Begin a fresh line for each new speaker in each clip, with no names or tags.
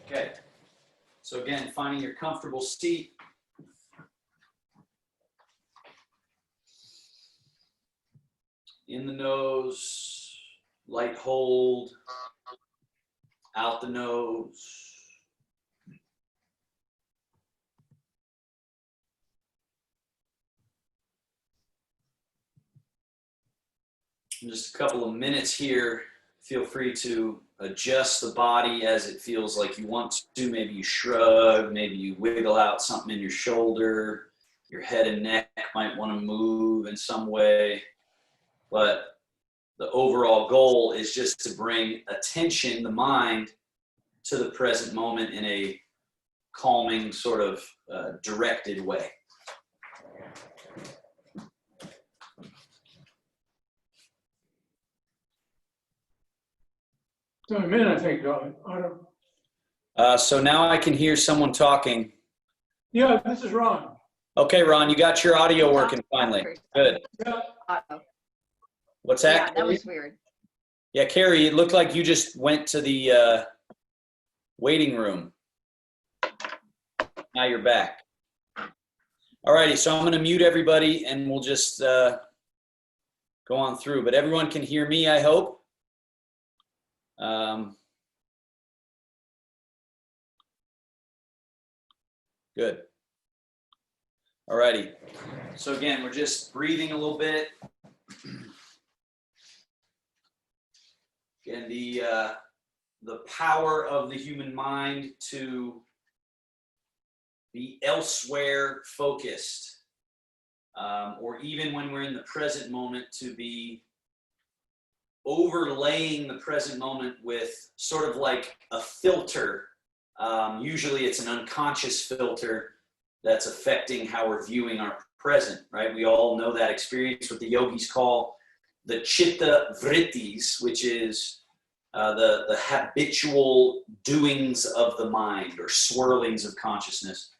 Okay, so again, finding your comfortable seat. In the nose, light hold, out the nose. In just a couple of minutes here, feel free to adjust the body as it feels like you want to. Maybe you shrug, maybe you wiggle out something in your shoulder. Your head and neck might want to move in some way. But the overall goal is just to bring attention, the mind, to the present moment in a calming, sort of directed way.
So a minute, I think, Otto.
So now I can hear someone talking.
Yeah, this is Ron.
Okay, Ron, you got your audio working finally. Good.
Yeah.
Otto.
What's that?
Yeah, that was weird.
Yeah, Carrie, it looked like you just went to the waiting room. Now you're back. All righty, so I'm going to mute everybody and we'll just go on through. But everyone can hear me, I hope. Good. All righty. So again, we're just breathing a little bit. Again, the power of the human mind to be elsewhere focused, or even when we're in the present moment, to be overlaying the present moment with sort of like a filter. Usually it's an unconscious filter that's affecting how we're viewing our present, right? We all know that experience, what the yogis call the chitta vrittis, which is the habitual doings of the mind or swirlings of consciousness.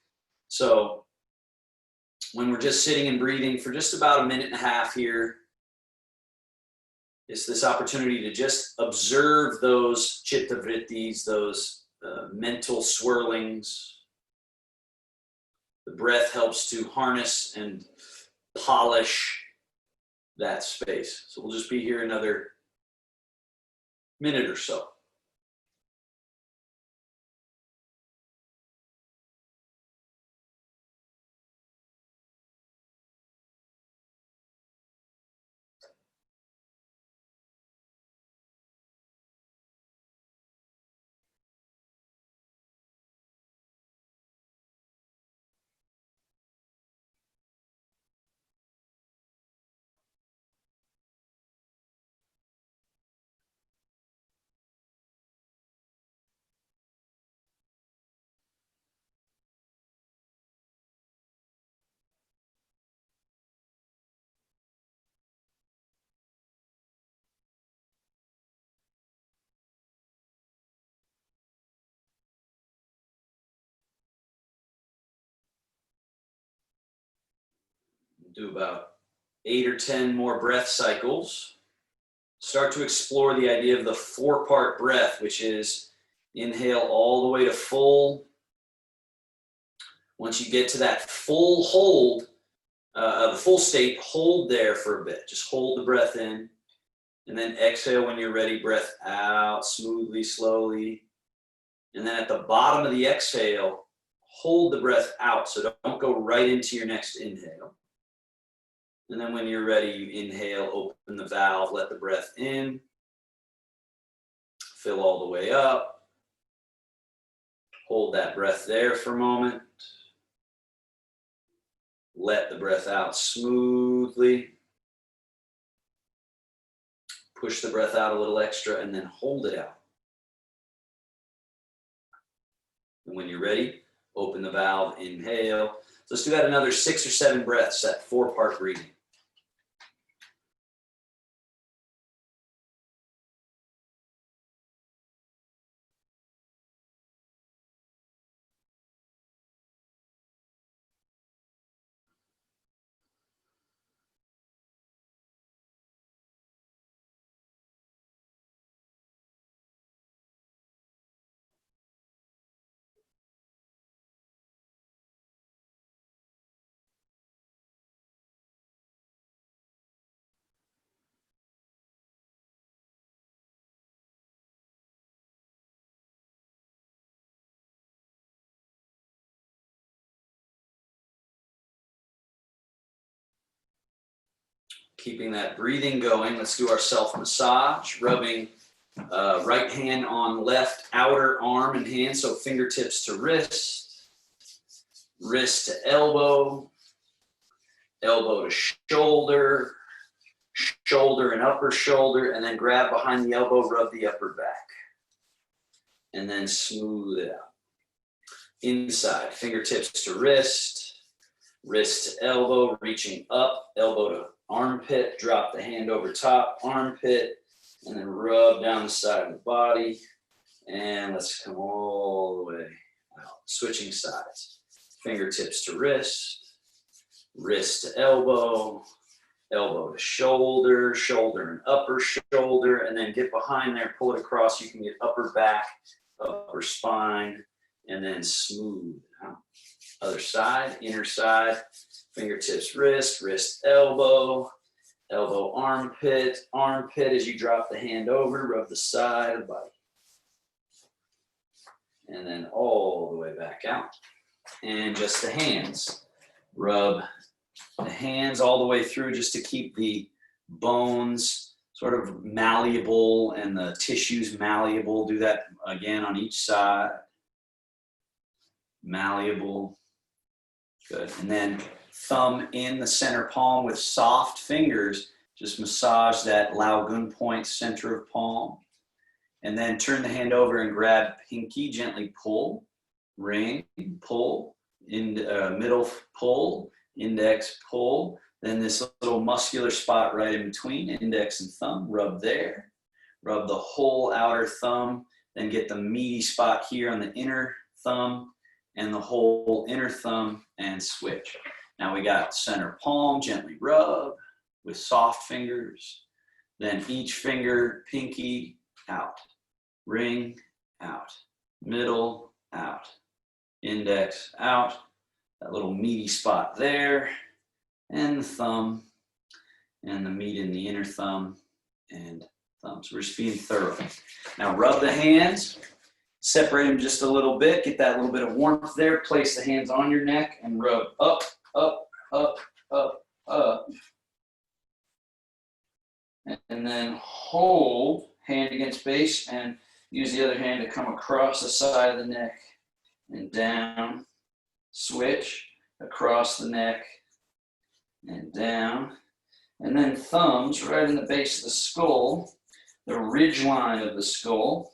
So when we're just sitting and breathing for just about a minute and a half here, it's this opportunity to just observe those chitta vrittis, those mental swirlings. The breath helps to harness and polish that space. So we'll just be here another minute or so. Do about 8 or 10 more breath cycles. Start to explore the idea of the 4-part breath, which is inhale all the way to full. Once you get to that full hold, the full state, hold there for a bit. Just hold the breath in. And then exhale when you're ready, breath out smoothly, slowly. And then at the bottom of the exhale, hold the breath out. So don't go right into your next inhale. And then when you're ready, you inhale, open the valve, let the breath in. Fill all the way up. Hold that breath there for a moment. Let the breath out smoothly. Push the breath out a little extra and then hold it out. And when you're ready, open the valve, inhale. So let's do that another 6 or 7 breaths, that 4-part breathing. Keeping that breathing going, let's do our self-massage, rubbing right hand on left outer arm and hand, so fingertips to wrist, wrist to elbow, elbow to shoulder, shoulder and upper shoulder, and then grab behind the elbow, rub the upper back, and then smooth it out. Inside, fingertips to wrist, wrist to elbow, reaching up, elbow to armpit, drop the hand over top, armpit, and then rub down the side of the body. And let's come all the way out. Switching sides. Fingertips to wrist, wrist to elbow, elbow to shoulder, shoulder and upper shoulder, and then get behind there, pull it across. You can get upper back, upper spine, and then smooth out. Other side, inner side. Fingertips, wrist, wrist, elbow, elbow, armpit, armpit as you drop the hand over, rub the side of the body. And then all the way back out. And just the hands. Rub the hands all the way through just to keep the bones sort of malleable and the tissues malleable. Do that again on each side. Malleable. Good. And then thumb in the center palm with soft fingers. Just massage that Laogun point, center of palm. And then turn the hand over and grab pinky, gently pull, ring, pull, middle pull, index pull. Then this little muscular spot right in between, index and thumb, rub there. Rub the whole outer thumb, then get the meaty spot here on the inner thumb and the whole inner thumb and switch. Now we got center palm, gently rub with soft fingers. Then each finger, pinky, out. Ring, out. Middle, out. Index, out. That little meaty spot there. And the thumb. And the meat in the inner thumb and thumb. So we're just being thorough. Now rub the hands. Separate them just a little bit. Get that little bit of warmth there. Place the hands on your neck and rub up, up, up, up, up. And then hold, hand against base, and use the other hand to come across the side of the neck and down. Switch across the neck and down. And then thumbs right in the base of the skull, the ridge line of the skull.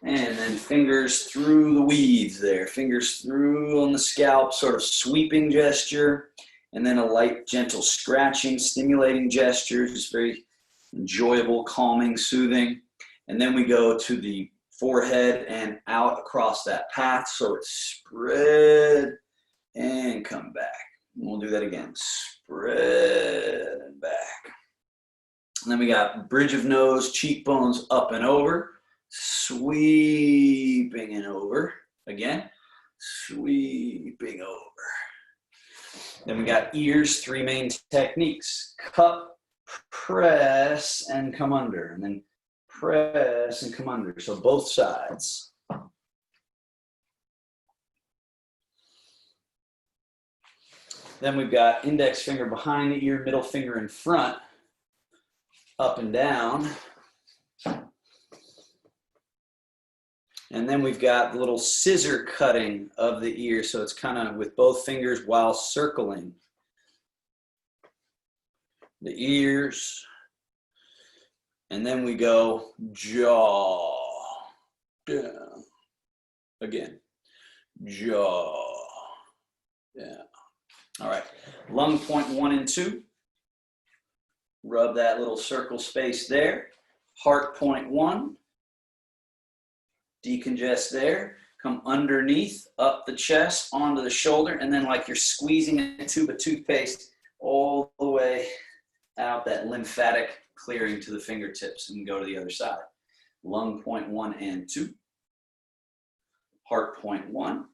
And then fingers through the weaves there, fingers through on the scalp, sort of sweeping gesture, and then a light, gentle scratching, stimulating gesture, just very enjoyable, calming, soothing. And then we go to the forehead and out across that path, so it's spread and come back. And we'll do that again, spread and back. And then we got bridge of nose, cheekbones up and over. Sweeping and over. Again, sweeping over. Then we got ears, three main techniques. Cup, press, and come under. And then press and come under. So both sides. Then we've got index finger behind the ear, middle finger in front, up and down. And then we've got the little scissor cutting of the ear. So it's kind of with both fingers while circling the ears. And then we go jaw down. Again, jaw down. All right, lung point 1 and 2. Rub that little circle space there. Heart point 1. Decongest there, come underneath, up the chest, onto the shoulder, and then like you're squeezing a tube of toothpaste all the way out, that lymphatic clearing to the fingertips, and go to the other side. Lung point 1 and 2. Heart point 1.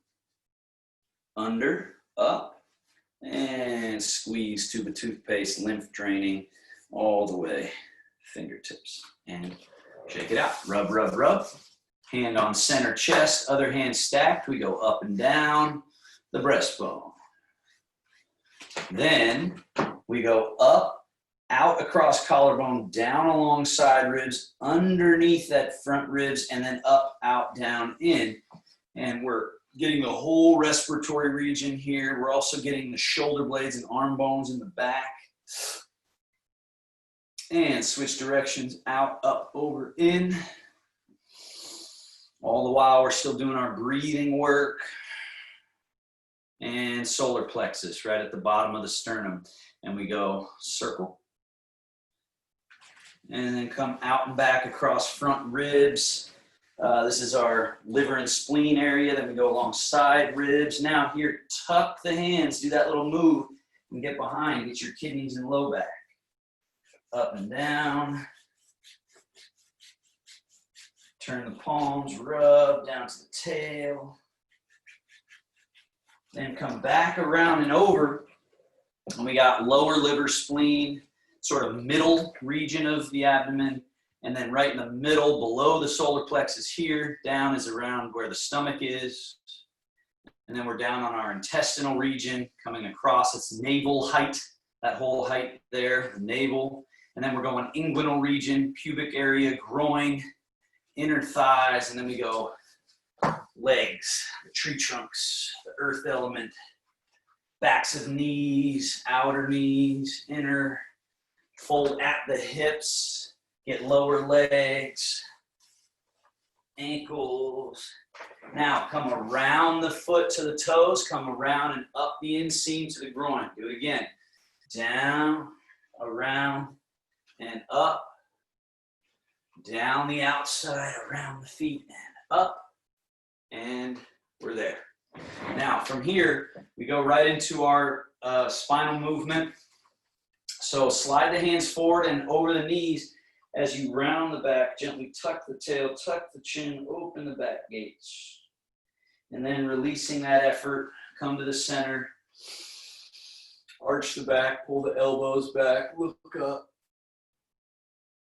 Under, up, and squeeze tube of toothpaste, lymph draining all the way, fingertips. And shake it out. Rub, rub, rub. Hand on center chest, other hand stacked. We go up and down the breastbone. Then We go up, out across collarbone, down along side ribs, underneath that front ribs, and then up, out, down, in. And we're getting the whole respiratory region here. We're also getting the shoulder blades and arm bones in the back. And switch directions, out, up, over, in. All the while, we're still doing our breathing work. And solar plexus right at the bottom of the sternum. And we go circle. And then come out and back across front ribs. This is our liver and spleen area. Then we go along side ribs. Now here, tuck the hands, do that little move, and get behind. Get your kidneys and low back. Up and down. Turn the palms, rub down to the tail. Then come back around and over. And we got lower liver, spleen, sort of middle region of the abdomen. And then right in the middle, below the solar plexus here, down is around where the stomach is. And then we're down on our intestinal region, coming across. It's navel height, that whole height there, the navel. And then we're going inguinal region, pubic area, groin, inner thighs, and then we go legs, the tree trunks, the earth element, backs of knees, outer knees, inner, fold at the hips, get lower legs, ankles. Now come around the foot to the toes, come around and up the inseam to the groin. Do it again. Down, around, and up. Down the outside, around the feet, and up. And we're there. Now from here, we go right into our spinal movement. So slide the hands forward and over the knees as you round the back, gently tuck the tail, tuck the chin, open the back gates. And then releasing that effort, come to the center, arch the back, pull the elbows back, look up.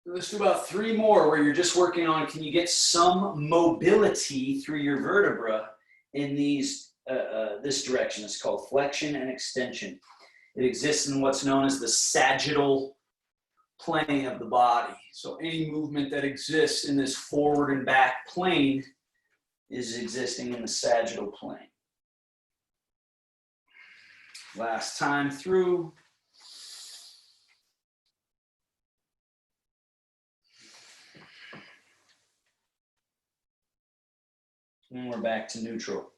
Let's do about 3 more where you're just working on, can you get some mobility through your vertebra in these this direction. It's called flexion and extension. It exists in what's known as the sagittal plane of the body. So any movement that exists in this forward and back plane is existing in the sagittal plane. Last time through. And we're back to neutral.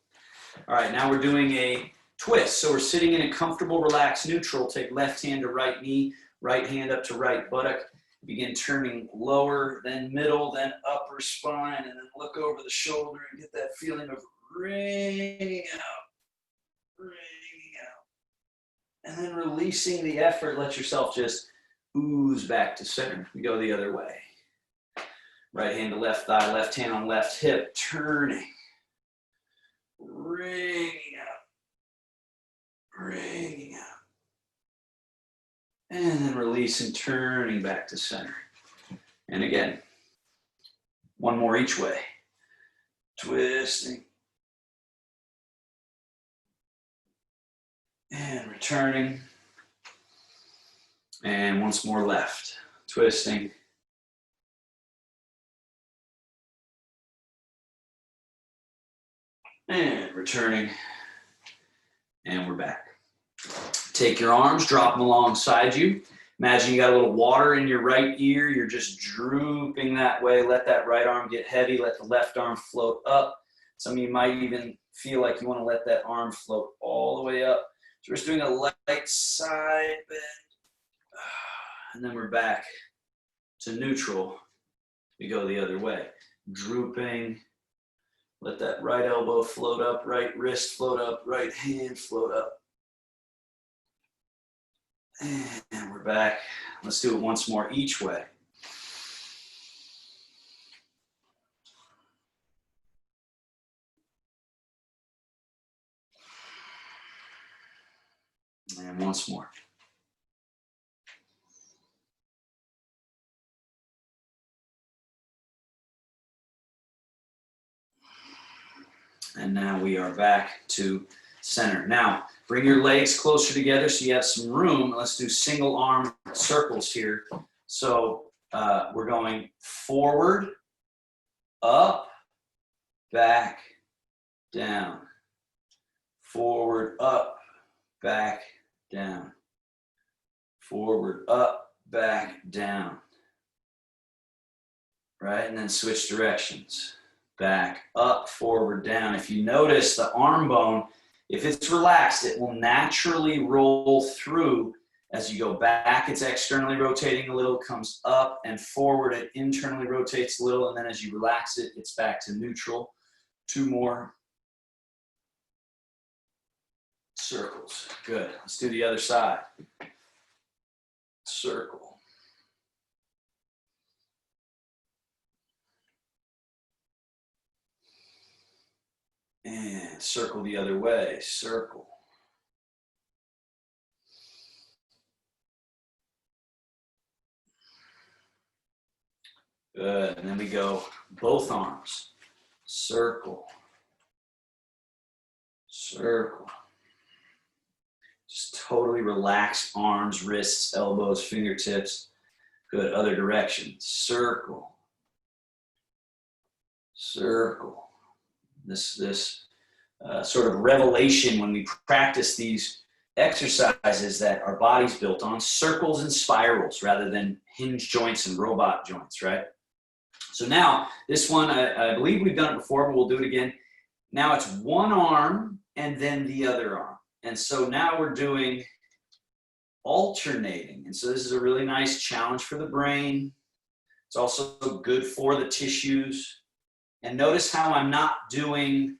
All right, now we're doing a twist. So we're sitting in a comfortable, relaxed neutral. Take left hand to right knee, right hand up to right buttock. Begin turning lower, then middle, then upper spine, and then look over the shoulder and get that feeling of wringing out, wringing out. And then releasing the effort, let yourself just ooze back to center. We go the other way. Right hand to left thigh, left hand on left hip, turning. Wringing out, wringing out. And then releasing, turning back to center. And again, one more each way. Twisting. And returning. And once more left. Twisting. And returning, and we're back. Take your arms, drop them alongside you. Imagine you got a little water in your right ear. You're just drooping that way. Let that right arm get heavy. Let the left arm float up. Some of you might even feel like you want to let that arm float all the way up. So we're just doing a light side bend. And then we're back to neutral. We go the other way. Drooping. Let that right elbow float up, right wrist float up, right hand float up. And we're back. Let's do it once more each way. And once more. And now we are back to center. Now, Bring your legs closer together so you have some room. Let's do single arm circles here. So we're going forward, up, back, down. Forward, up, back, down. Forward, up, back, down. Right, and then switch directions. Back, up, forward, down. If you notice the arm bone, if it's relaxed, it will naturally roll through. As you go back, it's externally rotating a little, comes up and forward, it internally rotates a little, and then as you relax it, it's back to neutral. 2 more. Circles. Good. Let's do the other side. Circle. And circle the other way. Circle. Good. And then we go both arms. Circle. Circle. Just totally relax arms, wrists, elbows, fingertips. Good. Other direction. Circle. Circle. This sort of revelation when we practice these exercises that our body's built on, circles and spirals rather than hinge joints and robot joints, right? So now this one, I believe we've done it before, but we'll do it again. Now it's one arm and then the other arm. And so now we're doing alternating. And so this is a really nice challenge for the brain. It's also good for the tissues. And notice how I'm not doing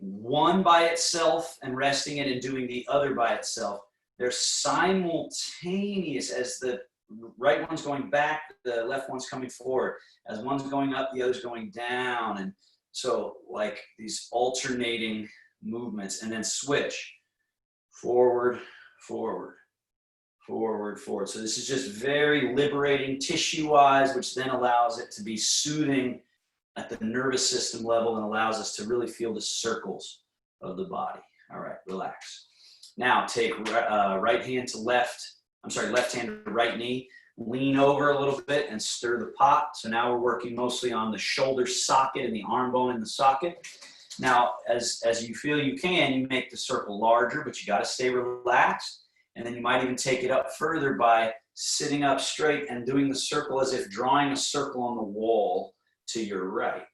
one by itself and resting it and doing the other by itself. They're simultaneous. As the right one's going back, the left one's coming forward. As one's going up, the other's going down. And so like these alternating movements, and then switch. Forward, forward, forward, forward. So this is just very liberating tissue-wise, which then allows it to be soothing at the nervous system level and allows us to really feel the circles of the body. All right, relax. Now take right hand to left hand to right knee, lean over a little bit and stir the pot. So now we're working mostly on the shoulder socket and the arm bone in the socket. Now, as you feel you can, you make the circle larger, but you got to stay relaxed. And then you might even take it up further by sitting up straight and doing the circle as if drawing a circle on the wall to your right.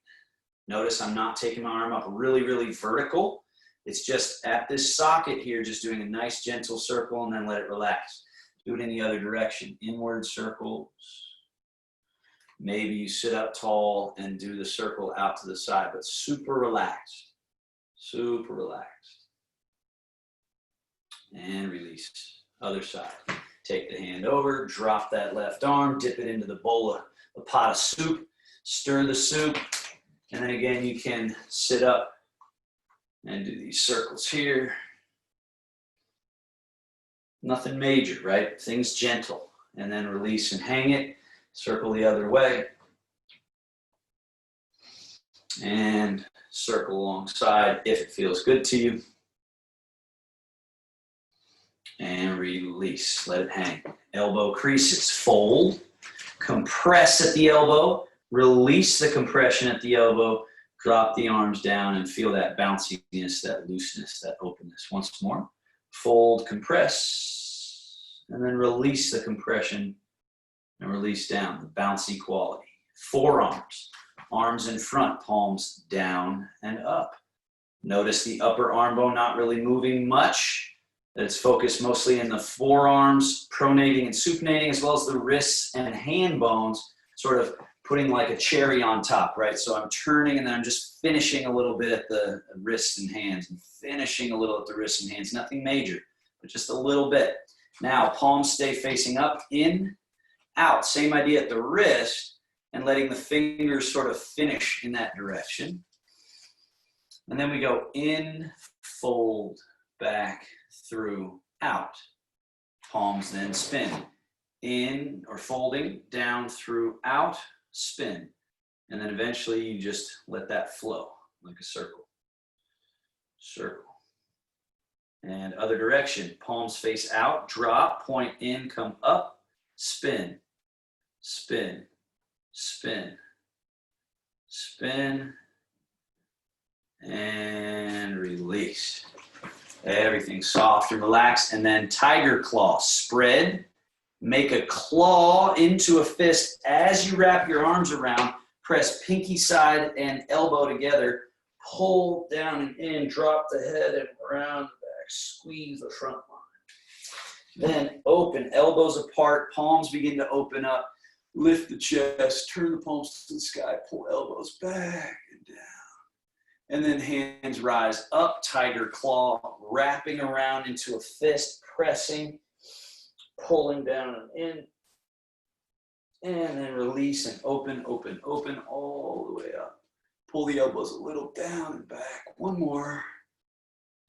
Notice I'm not taking my arm up really, really vertical. It's just at this socket here, just doing a nice gentle circle and then let it relax. Do it in the other direction. Inward circles. Maybe you sit up tall and do the circle out to the side, but super relaxed. Super relaxed. And release. Other side. Take the hand over, drop that left arm, dip it into the bowl of a pot of soup, stir the soup, and then again you can sit up and do these circles here. Nothing major, right? Things gentle. And then release and hang it. Circle the other way. And circle alongside if it feels good to you. And release. Let it hang. Elbow creases. Fold. Compress at the elbow. Release the compression at the elbow. Drop the arms down and feel that bounciness, that looseness, that openness. Once more. Fold, compress, and then release the compression and release down, the bouncy quality. Forearms, arms in front, palms down and up. Notice the upper arm bone not really moving much, that it's focused mostly in the forearms, pronating and supinating, as well as the wrists and hand bones, sort of putting like a cherry on top, right? So I'm turning and then I'm just finishing a little bit at the wrists and hands and finishing a little at the wrists and hands. Nothing major, but just a little bit. Now, palms stay facing up, in, out. Same idea at the wrist and letting the fingers sort of finish in that direction. And then we go in, fold, back, through, out. Palms then spin. In or folding, down, through, out, spin. And then eventually you just let that flow like a circle. Circle. And other direction, palms face out, drop, point in, come up, spin, spin, spin, spin, and release. Everything soft and relaxed. And then tiger claw, spread, make a claw into a fist as you wrap your arms around, press pinky side and elbow together, pull down and in, drop the head and around the back, squeeze the front line. Then open, elbows apart, palms begin to open up, lift the chest, turn the palms to the sky, pull elbows back and down. And then hands rise up, tiger claw, wrapping around into a fist, pressing, pulling down and in. And then release and open, open, open, all the way up. Pull the elbows a little down and back. One more.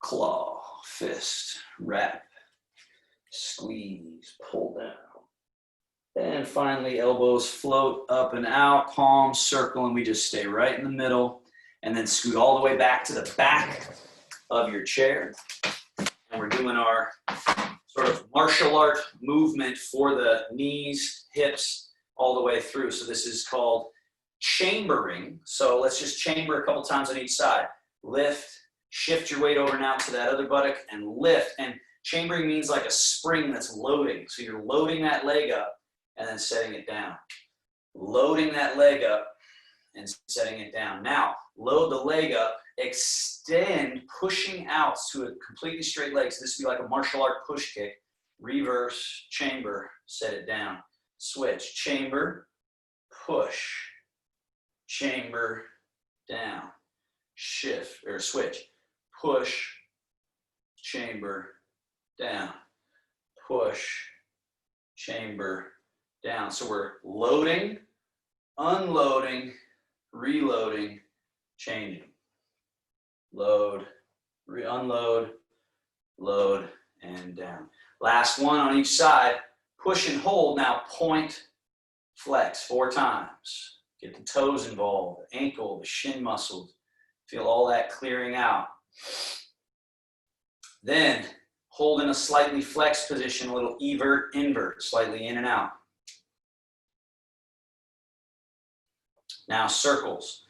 Claw, fist, wrap, squeeze, pull down. And finally, elbows float up and out, palms circle, and we just stay right in the middle. And then scoot all the way back to the back of your chair. And we're doing our sort of martial art movement for the knees, hips, all the way through. So this is called chambering. So let's just chamber a couple times on each side. Lift, shift your weight over now to that other buttock and lift. And chambering means like a spring that's loading. So you're loading that leg up and then setting it down. Loading that leg up and setting it down. Now, load the leg up, extend, pushing out to a completely straight leg. So this would be like a martial art push kick. Reverse, chamber, set it down. Switch, chamber, push, chamber, down. Shift, or switch, push, chamber, down. Push, chamber, down. So we're loading, unloading, reloading, changing. Load, unload, load, and down. Last one on each side. Push and hold. Now point, flex 4 times. Get the toes involved, the ankle, the shin muscles. Feel all that clearing out. Then hold in a slightly flexed position, a little evert, invert, slightly in and out. Now circles.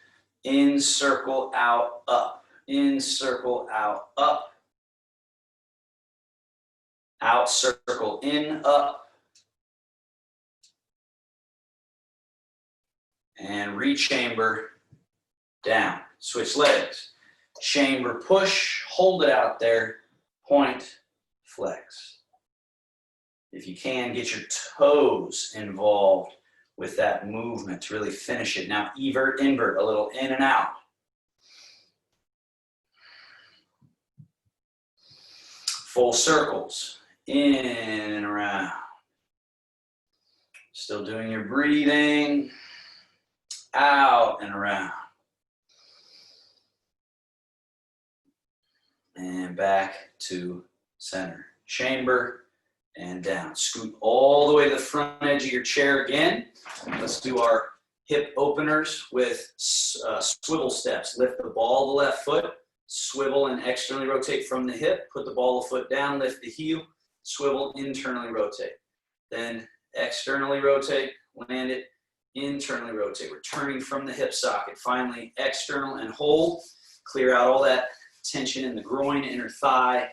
In, circle, out, up. In, circle, out, up. Out, circle, in, up. And rechamber, down. Switch legs. Chamber, push, hold it out there. Point, flex. If you can, get your toes involved with that movement to really finish it. Now, evert, invert, a little in and out. Full circles, in and around. Still doing your breathing, out and around. And back to center. Chamber and down. Scoot all the way to the front edge of your chair again. Let's do our hip openers with swivel steps. Lift the ball of the left foot, swivel and externally rotate from the hip. Put the ball of the foot down, lift the heel, swivel, internally rotate. Then externally rotate, land it, internally rotate. We're turning from the hip socket. Finally, external and hold. Clear out all that tension in the groin, inner thigh,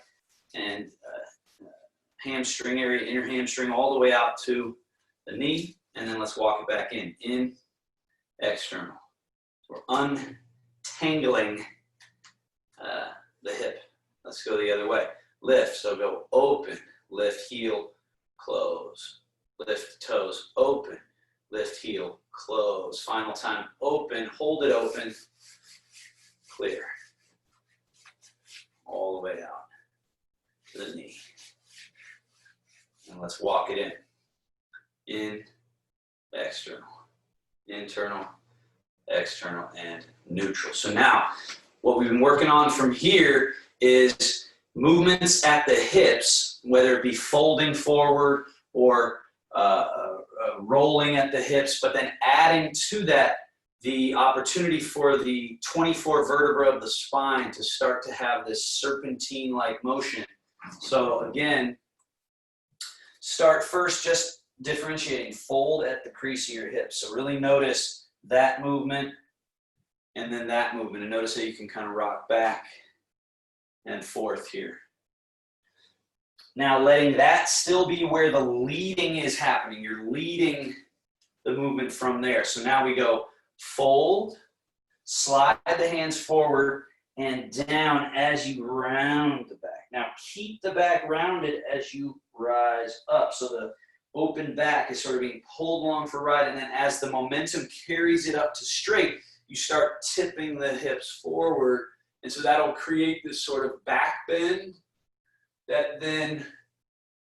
and hamstring area, inner hamstring, all the way out to the knee. And then let's walk it back in, external. So we're untangling the hip. Let's go the other way. Lift, so go open, lift, heel, close. Lift toes, open, lift, heel, close. Final time, open, hold it open, clear. All the way out to the knee. And let's walk it in, external, internal, external, and neutral. So now, what we've been working on from here is movements at the hips, whether it be folding forward or rolling at the hips, but then adding to that the opportunity for the 24 vertebrae of the spine to start to have this serpentine-like motion So again, start first just differentiating, fold at the crease of your hips. So really notice that movement and then that movement, and notice how you can kind of rock back and forth here. Now letting that still be where the leading is happening. You're leading the movement from there. So now we go fold, slide the hands forward and down as you round the back. Now keep the back rounded as you rise up. So the open back is sort of being pulled along for right, and then as the momentum carries it up to straight, you start tipping the hips forward, and so that'll create this sort of back bend that then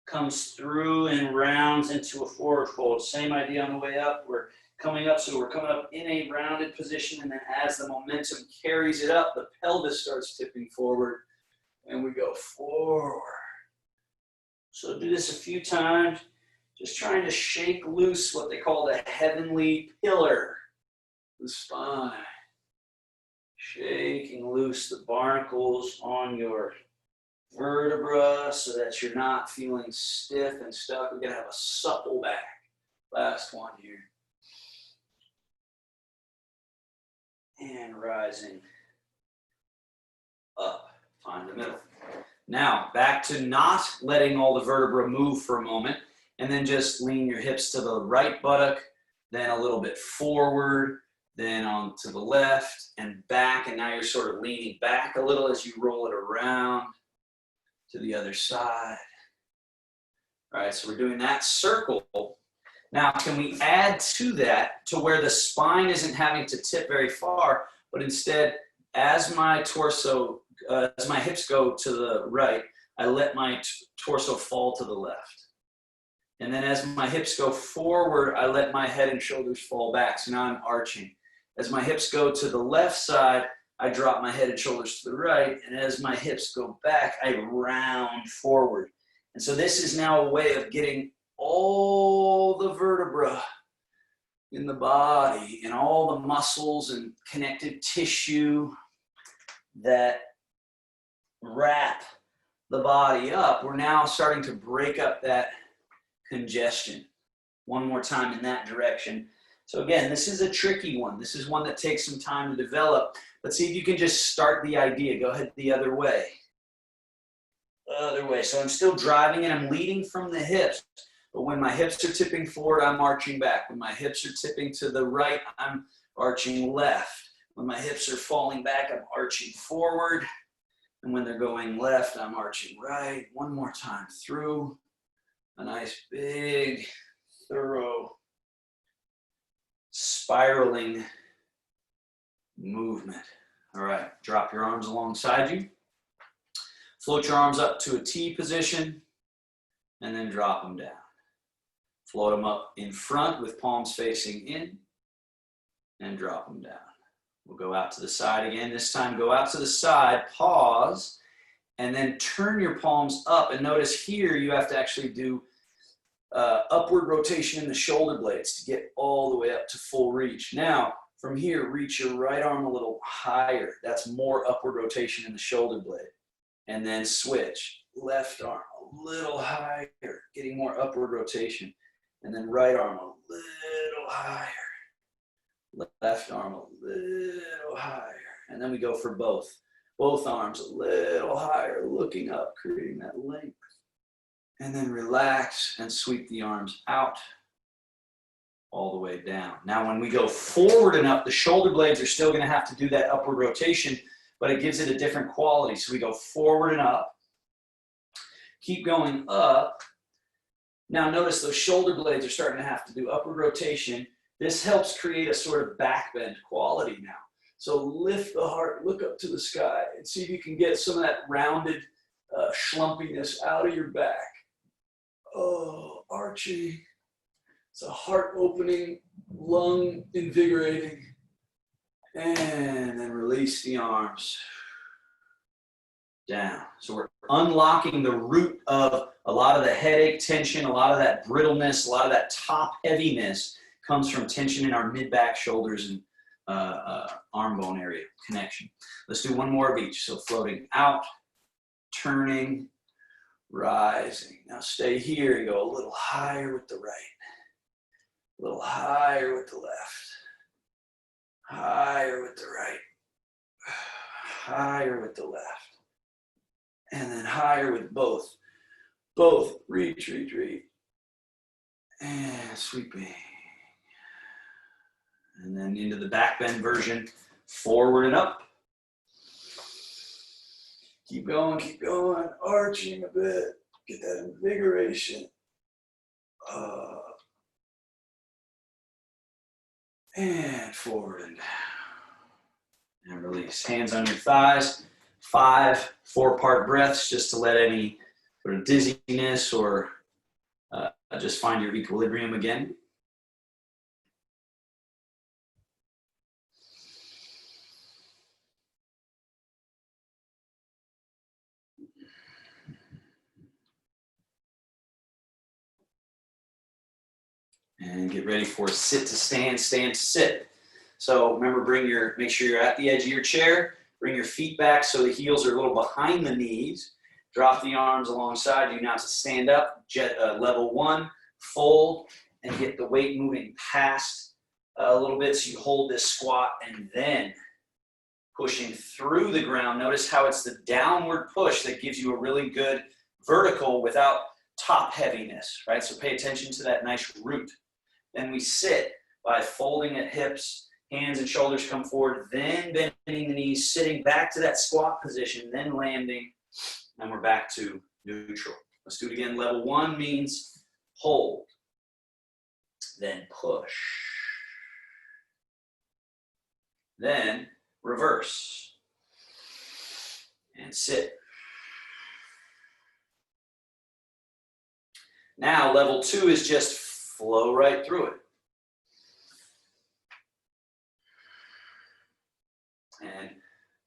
comes through and rounds into a forward fold. Same idea on the way up. We're coming up, so we're coming up in a rounded position, and then as the momentum carries it up, the pelvis starts tipping forward, and we go forward. So do this a few times, just trying to shake loose what they call the heavenly pillar, the spine. Shaking loose the barnacles on your vertebra so that you're not feeling stiff and stuck. We're going to have a supple back. Last one here. And rising up. Find the middle. Now, back to not letting all the vertebra move for a moment, and then just lean your hips to the right buttock, then a little bit forward, then on to the left and back, and now you're sort of leaning back a little as you roll it around to the other side. All right, so we're doing that circle. Now, can we add to that to where the spine isn't having to tip very far, but instead, as my torso, as my hips go to the right, I let my torso fall to the left. And then as my hips go forward, I let my head and shoulders fall back. So now I'm arching. As my hips go to the left side, I drop my head and shoulders to the right. And as my hips go back, I round forward. And so this is now a way of getting all the vertebra in the body and all the muscles and connective tissue that wrap the body up. We're now starting to break up that congestion. One more time in that direction. So again, this is a tricky one. This is one that takes some time to develop. Let's see if you can just start the idea. Go ahead the other way. Other way. So I'm still driving and I'm leading from the hips. But when my hips are tipping forward, I'm arching back. When my hips are tipping to the right, I'm arching left. When my hips are falling back, I'm arching forward. And when they're going left, I'm arching right. One more time through. A nice big, thorough, spiraling movement. All right, drop your arms alongside you. Float your arms up to a T position and then drop them down. Float them up in front with palms facing in and drop them down. We'll go out to the side again. This time go out to the side, pause, and then turn your palms up. And notice here you have to actually do upward rotation in the shoulder blades to get all the way up to full reach. Now, from here, reach your right arm a little higher. That's more upward rotation in the shoulder blade. And then switch. Left arm a little higher, getting more upward rotation. And then right arm a little higher. Left arm a little higher. And then we go for both. Both arms a little higher, looking up, creating that length. And then relax and sweep the arms out all the way down. Now, when we go forward and up, the shoulder blades are still going to have to do that upward rotation, but it gives it a different quality. So we go forward and up. Keep going up. Now, notice those shoulder blades are starting to have to do upward rotation. This helps create a sort of back bend quality now. So lift the heart, look up to the sky, and see if you can get some of that rounded schlumpiness out of your back. Oh, arching. It's a heart opening, lung invigorating. And then release the arms down. So we're unlocking the root of a lot of the headache tension, a lot of that brittleness, a lot of that top heaviness comes from tension in our mid-back, shoulders, and arm bone area connection. Let's do one more of each. So floating out, turning, rising. Now stay here and go a little higher with the right, a little higher with the left, higher with the right, higher with the left, and then higher with both. Both. Reach, reach, reach. And sweeping. And then into the back bend version, forward and up. Keep going, arching a bit. Get that invigoration. And forward and down. And release. Hands on your thighs. 5 4-part breaths just to let any sort of dizziness or just find your equilibrium again. And get ready for sit to stand, stand to sit. So remember, make sure you're at the edge of your chair. Bring your feet back so the heels are a little behind the knees. Drop the arms alongside you now to stand up. Level 1, fold, and get the weight moving past a little bit so you hold this squat, and then pushing through the ground. Notice how it's the downward push that gives you a really good vertical without top heaviness, right? So pay attention to that nice root. Then we sit by folding at hips, hands and shoulders come forward, then bending the knees, sitting back to that squat position, then landing, and we're back to neutral. Let's do it again. Level 1 means hold, then push, then reverse, and sit. Now, level 2 is just flow right through it. And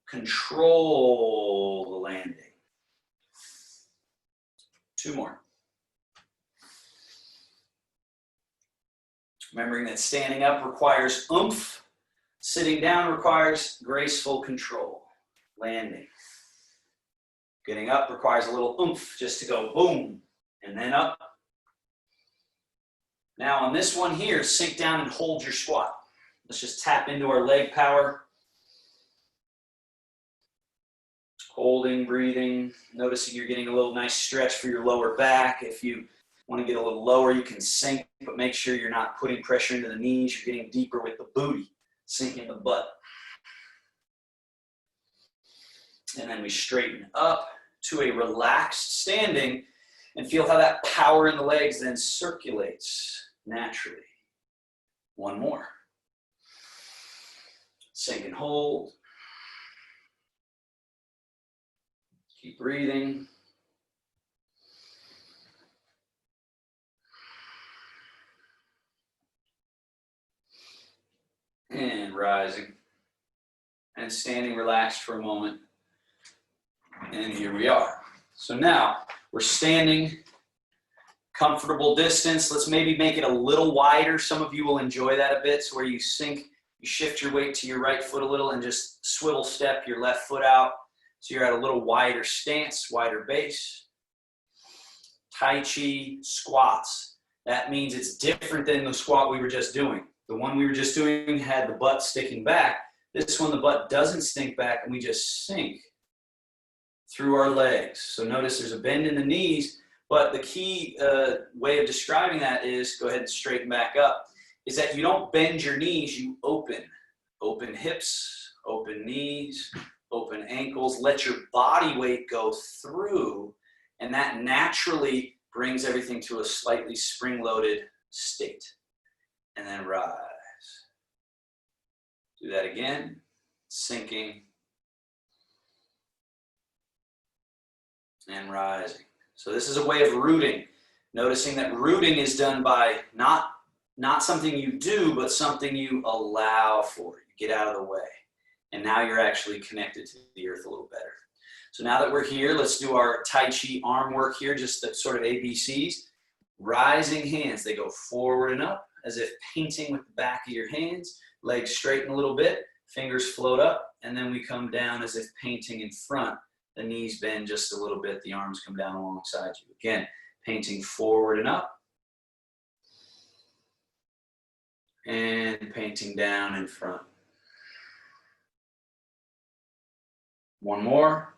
control the landing. 2 more. Remembering that standing up requires oomph, sitting down requires graceful control. Landing. Getting up requires a little oomph just to go boom, and then up. Now on this one here, sink down and hold your squat. Let's just tap into our leg power. Holding, breathing, noticing you're getting a little nice stretch for your lower back. If you want to get a little lower, you can sink, but make sure you're not putting pressure into the knees. You're getting deeper with the booty, sinking the butt. And then we straighten up to a relaxed standing and feel how that power in the legs then circulates naturally. 1 more. Sink and hold. Keep breathing. And rising. And standing relaxed for a moment. And here we are. So now we're standing, comfortable distance. Let's maybe make it a little wider. Some of you will enjoy that a bit. So where you sink, you shift your weight to your right foot a little and just swivel step your left foot out. So you're at a little wider stance, wider base. Tai Chi squats. That means it's different than the squat we were just doing. The one we were just doing had the butt sticking back. This one, the butt doesn't stink back and we just sink through our legs. So notice there's a bend in the knees, but the key way of describing that is, go ahead and straighten back up, is that you don't bend your knees, you open. Open hips, open knees, open ankles, let your body weight go through, and that naturally brings everything to a slightly spring-loaded state. And then rise. Do that again, sinking, and rising. So this is a way of rooting. Noticing that rooting is done by not something you do, but something you allow for. You get out of the way. And now you're actually connected to the earth a little better. So now that we're here, let's do our Tai Chi arm work here, just the sort of ABCs. Rising hands, they go forward and up as if painting with the back of your hands. Legs straighten a little bit, fingers float up, and then we come down as if painting in front The knees bend just a little bit. The arms come down alongside you. Again, painting forward and up. And painting down in front. One more.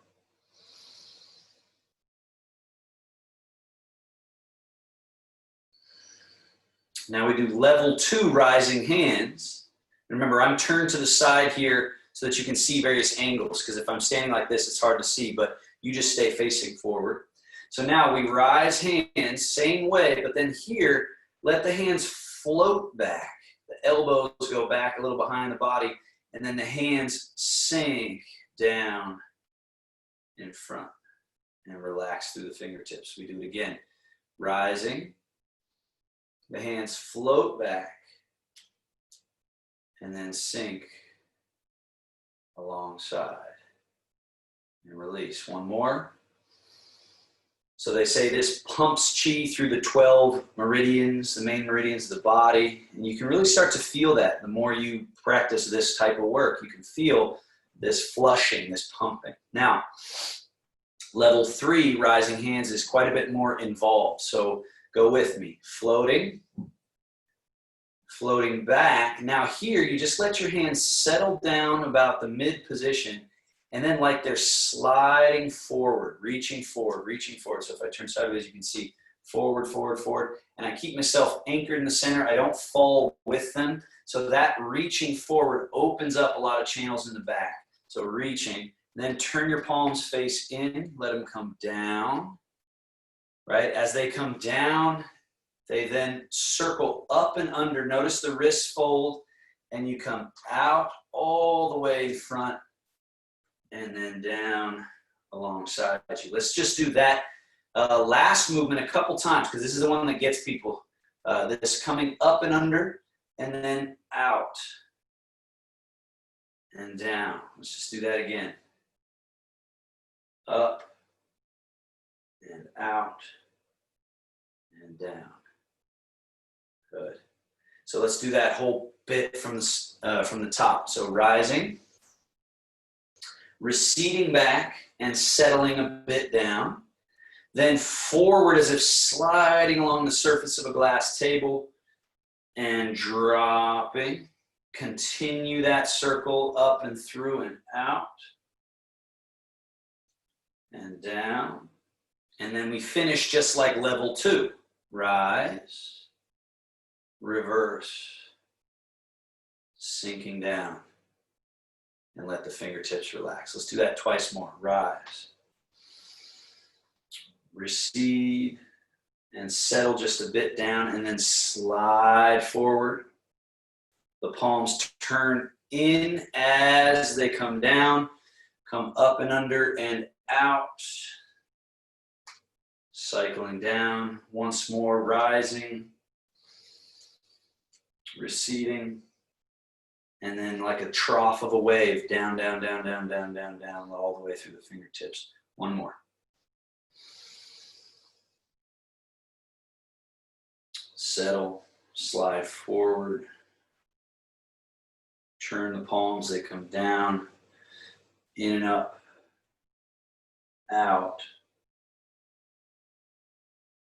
Now we do level 2 rising hands. Remember, I'm turned to the side here so that you can see various angles, because if I'm standing like this, it's hard to see, but you just stay facing forward. So now we rise hands, same way, but then here, let the hands float back. The elbows go back a little behind the body, and then the hands sink down in front and relax through the fingertips. We do it again. Rising, the hands float back and then sink alongside and release. One more. So they say this pumps chi through the 12 meridians, the main meridians of the body, and you can really start to feel that. The more you practice this type of work, you can feel this flushing, this pumping. Now, level 3 rising hands is quite a bit more involved. So go with me. Floating, floating back. Now here, you just let your hands settle down about the mid position, and then like they're sliding forward, reaching forward, reaching forward. So if I turn sideways, you can see forward, forward, forward. And I keep myself anchored in the center. I don't fall with them. So that reaching forward opens up a lot of channels in the back. So reaching, then turn your palms face in, let them come down, right? As they come down, they then circle up and under. Notice the wrists fold, and you come out all the way front and then down alongside you. Let's just do that last movement a couple times, because this is the one that gets people. This coming up and under, and then out and down. Let's just do that again. Up and out and down. Good. So let's do that whole bit from the top. So rising, receding back and settling a bit down, then forward as if sliding along the surface of a glass table and dropping. Continue that circle up and through and out and down. And then we finish just like level 2. Rise, reverse, sinking down, and let the fingertips relax. Let's do that twice more. Rise, recede, and settle just a bit down, and then slide forward. The palms turn in as they come down, come up and under and out. Cycling down. Once more, rising, receding, and then like a trough of a wave, down, down, down, down, down, down, down, all the way through the fingertips. One more. Settle, slide forward, turn the palms, they come down, in and up, out,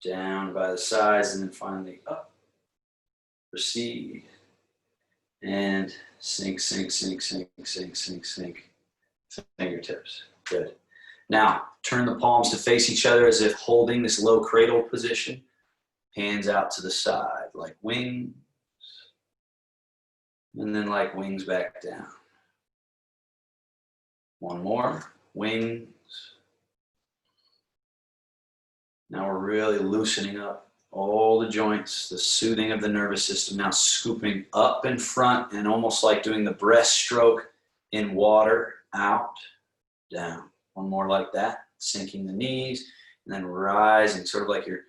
down by the sides, and then finally up, recede, and sink, sink, sink, sink, sink, sink, sink, fingertips. Good. Now, turn the palms to face each other as if holding this low cradle position. Hands out to the side, like wings, and then like wings back down. One more, wings. Now we're really loosening up all the joints, the soothing of the nervous system. Now scooping up in front and almost like doing the breaststroke in water, out, down. One more like that, sinking the knees, and then rising, sort of like you're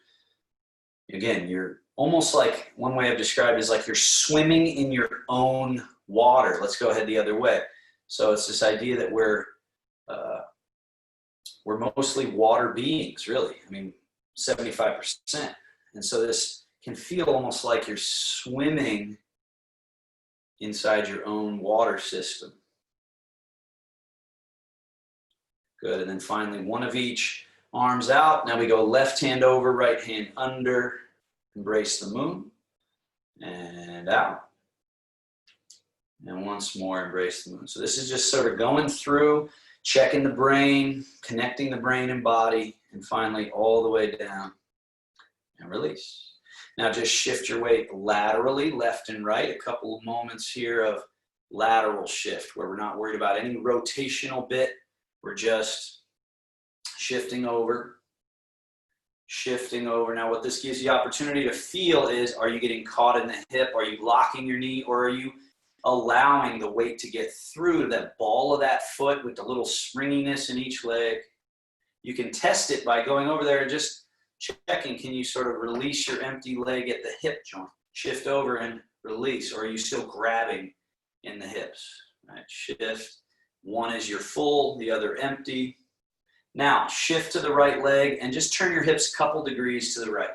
almost like, one way I've described it is like you're swimming in your own water. Let's go ahead the other way. So it's this idea that we're mostly water beings, really. I mean, 75%. And so this can feel almost like you're swimming inside your own water system. Good, and then finally one of each. Arms out. Now we go left hand over, right hand under. Embrace the moon. And out. And once more, embrace the moon. So this is just sort of going through, checking the brain, connecting the brain and body, and finally all the way down. And release. Now just shift your weight laterally, left and right. A couple of moments here of lateral shift where we're not worried about any rotational bit. We're just shifting over, shifting over. Now what this gives you the opportunity to feel is, are you getting caught in the hip? Are you locking your knee? Or are you allowing the weight to get through to that ball of that foot with the little springiness in each leg? You can test it by going over there and just checking, can you sort of release your empty leg at the hip joint? Shift over and release. Or are you still grabbing in the hips? Right? Shift. One is your full, the other empty. Now, shift to the right leg and just turn your hips a couple degrees to the right.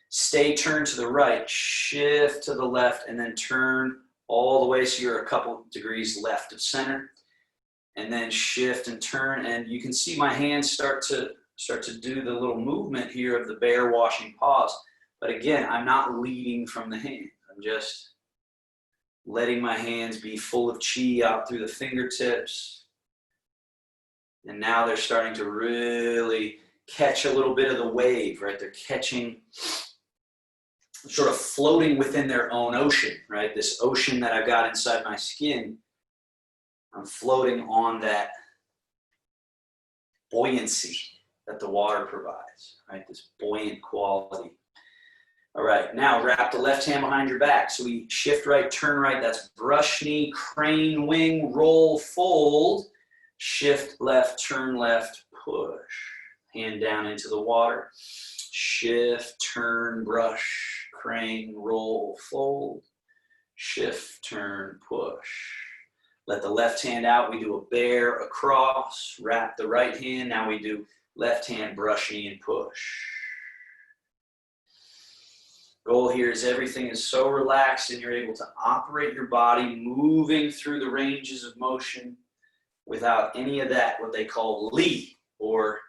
Stay turned to the right, shift to the left, and then turn all the way so you're a couple degrees left of center. And then shift and turn, and you can see my hands start to do the little movement here of the bear washing paws. But again, I'm not leading from the hands. I'm just letting my hands be full of chi out through the fingertips. And now they're starting to really catch a little bit of the wave, right? They're catching, sort of floating within their own ocean, right? This ocean that I've got inside my skin, I'm floating on that buoyancy that the water provides, right? This buoyant quality. All right, now wrap the left hand behind your back. So we shift right, turn right. That's brush knee, crane, wing, roll, fold. Shift left, turn left, push. Hand down into the water. Shift, turn, brush, crane, roll, fold. Shift, turn, push. Let the left hand out. We do a bear across. Wrap the right hand. Now we do left hand, brush knee, and push. Goal here is everything is so relaxed and you're able to operate your body, moving through the ranges of motion without any of that, what they call li, or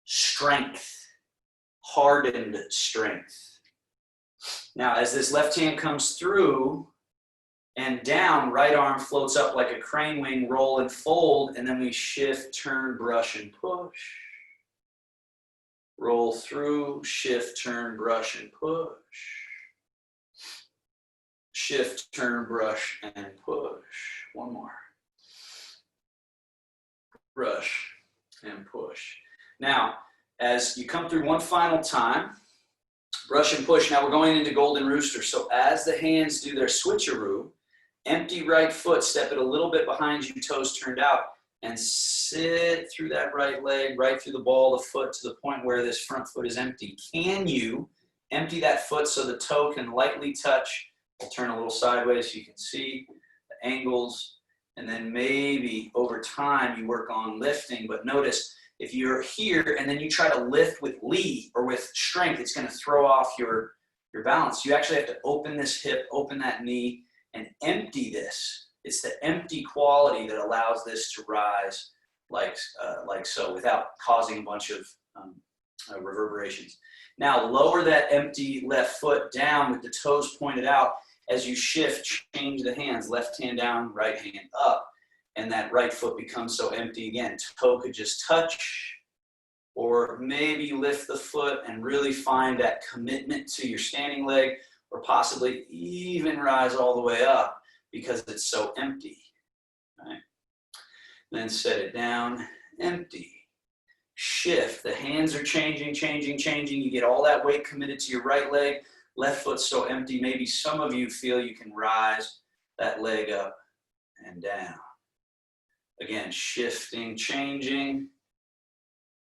strength, hardened strength. Now, as this left hand comes through and down, right arm floats up like a crane wing, roll and fold, and then we shift, turn, brush, and push. Roll through, shift, turn, brush, and push. Shift, turn, brush, and push. One more. Brush and push. Now, as you come through one final time, brush and push. Now we're going into golden rooster. So as the hands do their switcheroo, empty right foot, step it a little bit behind you, toes turned out, and sit through that right leg, right through the ball of the foot to the point where this front foot is empty. Can you empty that foot so the toe can lightly touch? I'll turn a little sideways so you can see the angles. And then maybe over time you work on lifting, but notice if you're here and then you try to lift with li or with strength, it's going to throw off your balance. You actually have to open this hip, open that knee, and empty this. It's the empty quality that allows this to rise like so without causing a bunch of reverberations. Now lower that empty left foot down with the toes pointed out. As you shift, change the hands, left hand down, right hand up, and that right foot becomes so empty again. Toe could just touch, or maybe lift the foot and really find that commitment to your standing leg, or possibly even rise all the way up because it's so empty. Right? Then set it down, empty. Shift, the hands are changing. You get all that weight committed to your right leg. Left foot so empty, maybe some of you feel you can rise that leg up and down. Again, shifting, changing.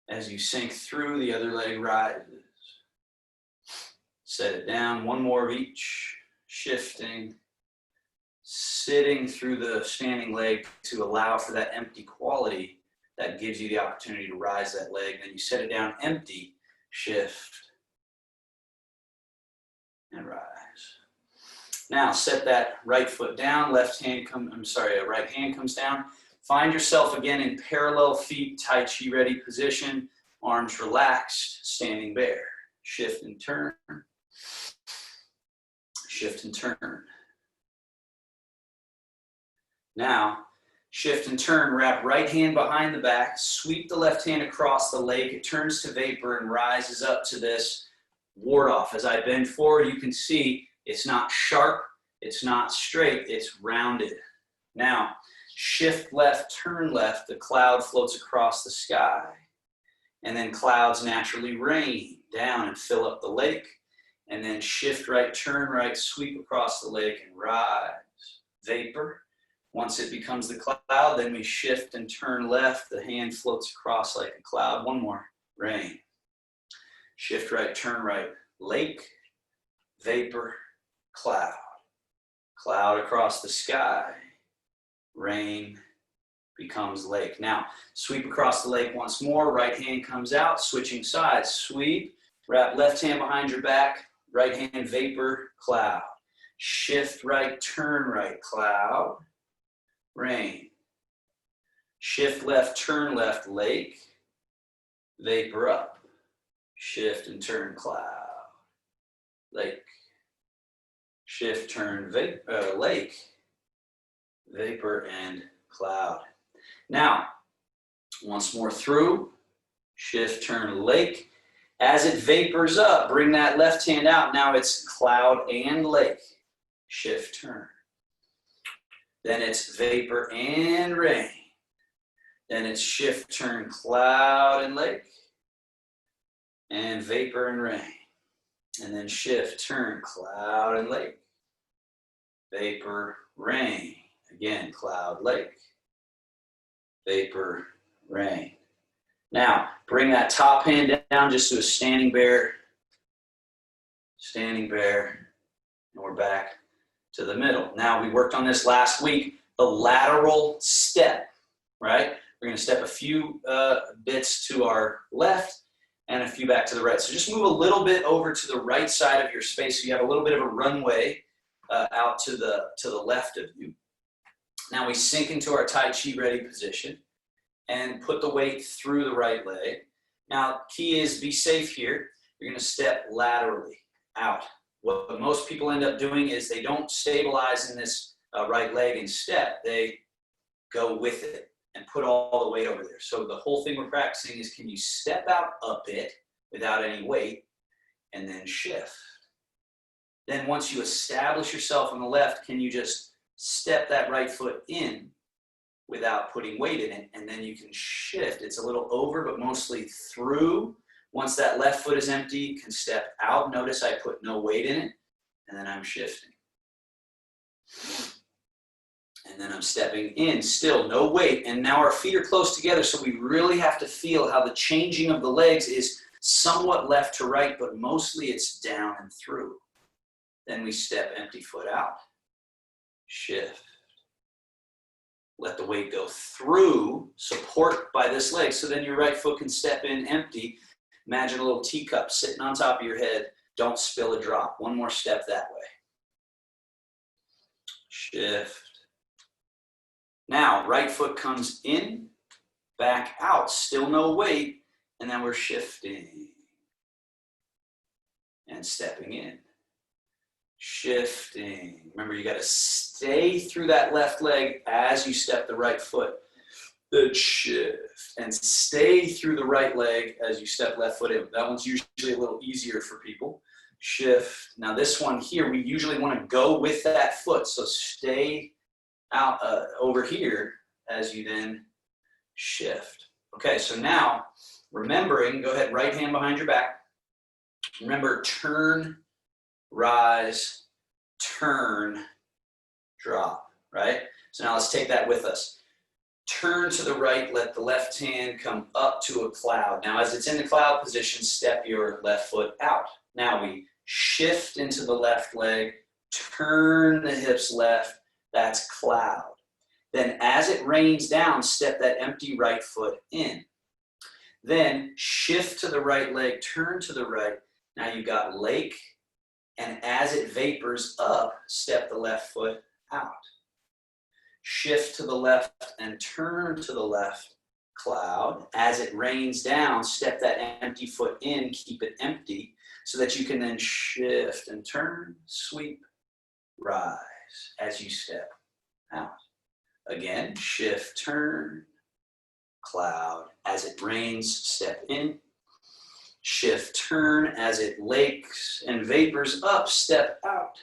As you sink through, the other leg rises. Set it down, one more of each. Shifting, sitting through the standing leg to allow for that empty quality that gives you the opportunity to rise that leg. Then you set it down, empty, shift, and rise. Now set that right foot down, right hand comes down. Find yourself again in parallel feet, Tai Chi ready position, arms relaxed, standing bear. Shift and turn. Shift and turn. Now, shift and turn, wrap right hand behind the back, sweep the left hand across the leg, it turns to vapor and rises up to this ward off. As I bend forward, you can see it's not sharp, it's not straight, it's rounded. Now, shift left, turn left, the cloud floats across the sky. And then clouds naturally rain down and fill up the lake. And then shift right, turn right, sweep across the lake and rise. Vapor. Once it becomes the cloud, then we shift and turn left. The hand floats across like a cloud. One more. Rain. Shift right, turn right. Lake. Vapor. Cloud. Cloud across the sky. Rain becomes lake. Now, sweep across the lake once more. Right hand comes out, switching sides. Sweep. Wrap left hand behind your back. Right hand, vapor, cloud. Shift right, turn right, cloud. Rain. Shift left, turn left, lake. Vapor up. Shift and turn, cloud. Lake. Shift, turn, lake. Vapor and cloud. Now, once more through. Shift, turn, lake. As it vapors up, bring that left hand out. Now it's cloud and lake. Shift, turn. Then it's vapor and rain. Then it's shift, turn, cloud and lake. And vapor and rain. And then shift, turn, cloud and lake. Vapor, rain. Again, cloud, lake. Vapor, rain. Now, bring that top hand down just to a standing bear. Standing bear. And we're back to the middle. Now, we worked on this last week, the lateral step, right? We're going to step a few bits to our left and a few back to the right. So just move a little bit over to the right side of your space so you have a little bit of a runway out to the left of you. Now, we sink into our Tai Chi ready position and put the weight through the right leg. Now, key is be safe here. You're going to step laterally out. What most people end up doing is they don't stabilize in this right leg and step. They go with it and put all the weight over there. So the whole thing we're practicing is, can you step out a bit without any weight and then shift? Then once you establish yourself on the left, can you just step that right foot in without putting weight in it, and then you can shift. It's a little over, but mostly through. Once that left foot is empty, you can step out. Notice I put no weight in it, and then I'm shifting. And then I'm stepping in, still no weight, and now our feet are close together, so we really have to feel how the changing of the legs is somewhat left to right, but mostly it's down and through. Then we step empty foot out, shift. Let the weight go through, support by this leg. So then your right foot can step in empty. Imagine a little teacup sitting on top of your head. Don't spill a drop. One more step that way. Shift. Now, right foot comes in, back out. Still no weight. And then we're shifting. And stepping in. Shifting. Remember, you got to stay through that left leg as you step the right foot. Then shift. And stay through the right leg as you step left foot in. That one's usually a little easier for people. Shift. Now this one here, we usually want to go with that foot. So stay out over here as you then shift. Okay, so now remembering, go ahead, right hand behind your back. Remember, turn, rise, turn, drop, right? So now let's take that with us. Turn to the right, let the left hand come up to a cloud. Now as it's in the cloud position, step your left foot out. Now we shift into the left leg, turn the hips left, that's cloud. Then as it rains down, step that empty right foot in. Then shift to the right leg, turn to the right. Now you've got lake, and as it vapors up, step the left foot out. shift to the left and turn to the left, cloud. As it rains down, step that empty foot in, keep it empty, so that you can then shift and turn, sweep, rise as you step out. Again, shift, turn, cloud. As it rains, step in. Shift, turn. As it lakes and vapors up, step out.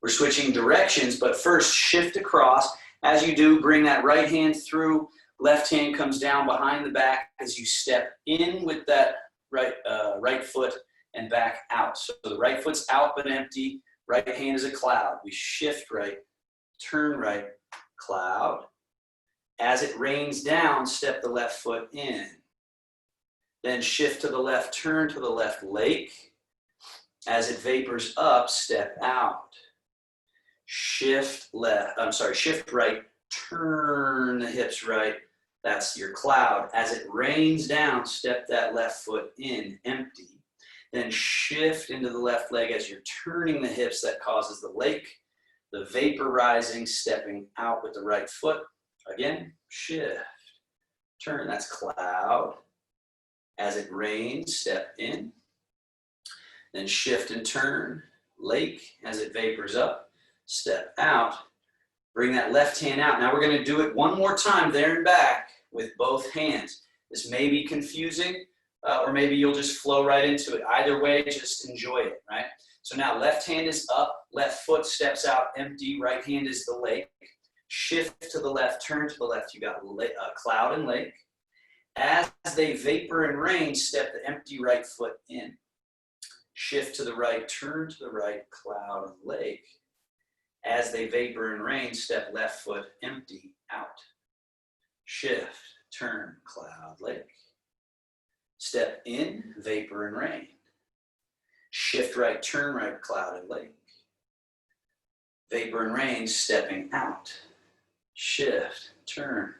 We're switching directions, but first shift across. As you do, bring that right hand through. Left hand comes down behind the back as you step in with that right foot and back out. So the right foot's out but empty. Right hand is a cloud. We shift right, turn right, cloud. As it rains down, step the left foot in. Then shift to the left, turn to the left, lake. As it vapors up, step out. Shift right, turn the hips right. That's your cloud. As it rains down, step that left foot in, empty. Then shift into the left leg as you're turning the hips. That causes the lake. The vapor rising, stepping out with the right foot. Again, shift, turn, that's cloud. As it rains, step in. Then shift and turn, lake. As it vapors up, step out. Bring that left hand out. Now we're going to do it one more time, there and back, with both hands. This may be confusing, or maybe you'll just flow right into it. Either way, just enjoy it, right? So now left hand is up, left foot steps out empty, right hand is the lake. Shift to the left, turn to the left. You got cloud and lake. As they vapor and rain, step the empty right foot in. Shift to the right, turn to the right, cloud and lake. As they vapor and rain, step left foot empty out. Shift, turn, cloud, lake. Step in, vapor and rain. Shift right, turn right, cloud and lake. Vapor and rain, stepping out. Shift, turn,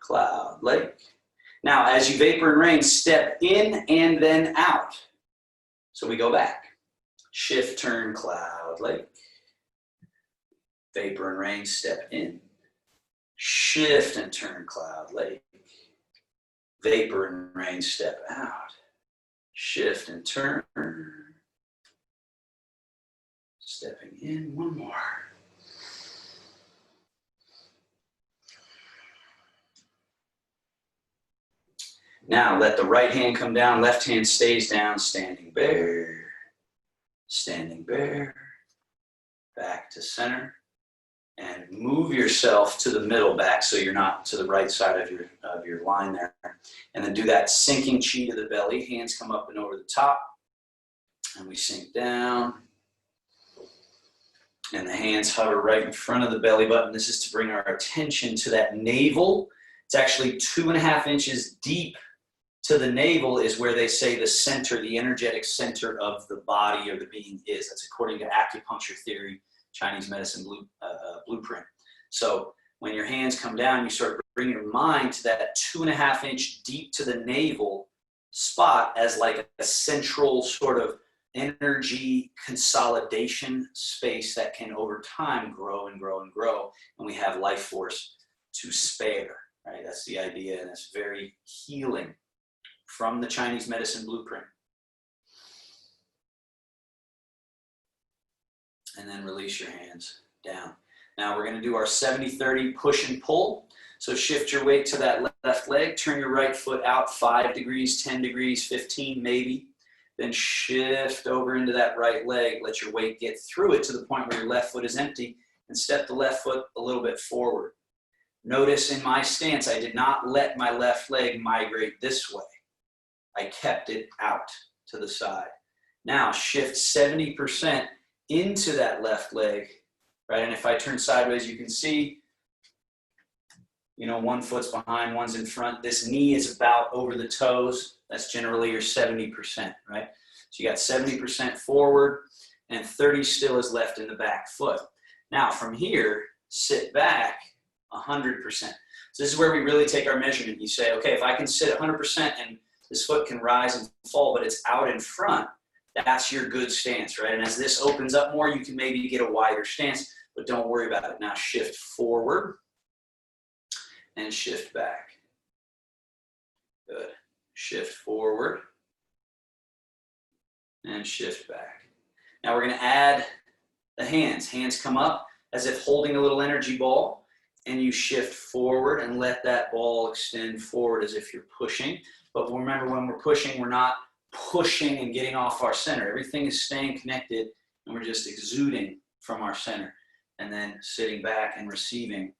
cloud, lake. Now, as you vapor and rain, step in and then out. So we go back. Shift, turn, cloud, lake. Vapor and rain, step in. Shift and turn, cloud, lake. Vapor and rain, step out. Shift and turn. Stepping in, one more. Now let the right hand come down, left hand stays down, standing bear, back to center, and move yourself to the middle back so you're not to the right side of your line there. And then do that sinking chi to the belly, hands come up and over the top, and we sink down. And the hands hover right in front of the belly button. This is to bring our attention to that navel. It's actually 2.5 inches deep to the navel is where they say the center, the energetic center of the body or the being is. That's according to acupuncture theory, Chinese medicine blueprint. So when your hands come down, you sort of bring your mind to that 2.5 inch deep to the navel spot as like a central sort of energy consolidation space that can over time grow and grow and grow. And we have life force to spare, right? That's the idea, and it's very healing from the Chinese medicine blueprint. And then release your hands down. Now we're going to do our 70-30 push and pull. So shift your weight to that left leg, turn your right foot out 5 degrees, 10 degrees, 15 maybe. Then shift over into that right leg. Let your weight get through it to the point where your left foot is empty, and step the left foot a little bit forward. Notice in my stance, I did not let my left leg migrate this way. I kept it out to the side. Now shift 70% into that left leg, right? And if I turn sideways, you can see, one foot's behind, one's in front. This knee is about over the toes. That's generally your 70%, right? So you got 70% forward and 30 still is left in the back foot. Now from here, sit back 100%. So this is where we really take our measurement. You say, okay, if I can sit 100% and this foot can rise and fall, but it's out in front, that's your good stance, right? And as this opens up more, you can maybe get a wider stance, but don't worry about it. Now shift forward. and shift back. Good. Shift forward and shift back. Now we're going to add the hands. Hands come up as if holding a little energy ball, and you shift forward and let that ball extend forward as if you're pushing. But remember, when we're pushing, we're not pushing and getting off our center. Everything is staying connected, and we're just exuding from our center and then sitting back and receiving,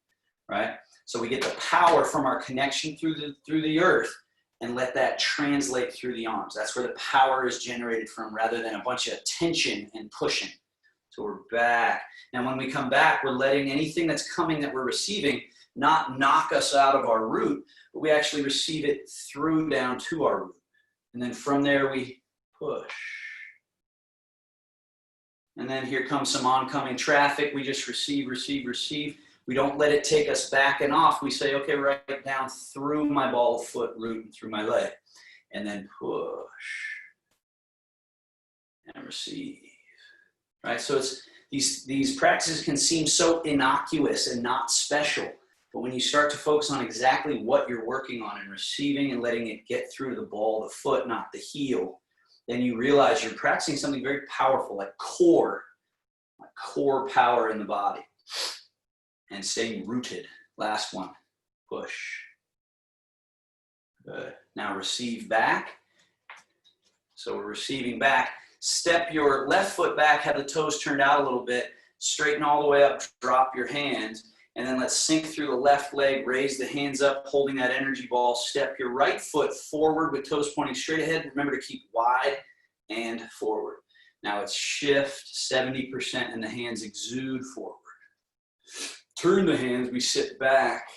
right? So we get the power from our connection through the earth and let that translate through the arms. That's where the power is generated from, rather than a bunch of tension and pushing. So we're back. Now when we come back, we're letting anything that's coming that we're receiving not knock us out of our root, but we actually receive it through down to our root. And then from there we push. And then here comes some oncoming traffic. We just receive, receive, receive. We don't let it take us back and off. We say, okay, right down through my ball of foot, root, and through my leg. And then push. And receive. Right? So it's these practices can seem so innocuous and not special. But when you start to focus on exactly what you're working on and receiving and letting it get through the ball of the foot, not the heel, then you realize you're practicing something very powerful, like core power in the body. And staying rooted. Last one. Push. Good. Now receive back. So we're receiving back. Step your left foot back, have the toes turned out a little bit. Straighten all the way up, drop your hands. And then let's sink through the left leg, raise the hands up, holding that energy ball. Step your right foot forward with toes pointing straight ahead. Remember to keep wide and forward. Now it's shift 70% and the hands exude forward. Turn the hands, we sit back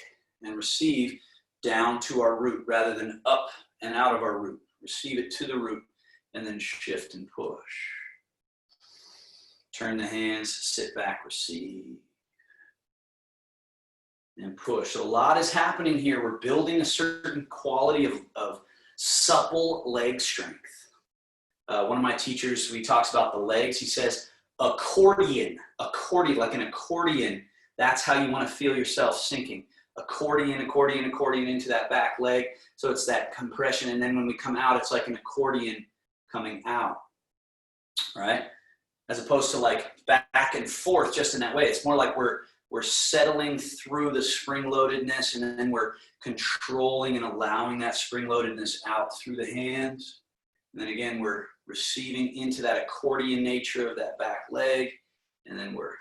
and receive down to our root rather than up and out of our root. Receive it to the root and then shift and push. Turn the hands, sit back, receive. And push. So a lot is happening here. We're building a certain quality of supple leg strength. One of my teachers, he talks about the legs. He says, accordion, like an accordion. That's how you want to feel yourself sinking. Accordion, accordion, accordion into that back leg. So it's that compression. And then when we come out, it's like an accordion coming out, right? As opposed to like back and forth just in that way. It's more like we're settling through the spring-loadedness, and then we're controlling and allowing that spring-loadedness out through the hands. And then again, we're receiving into that accordion nature of that back leg, and then we're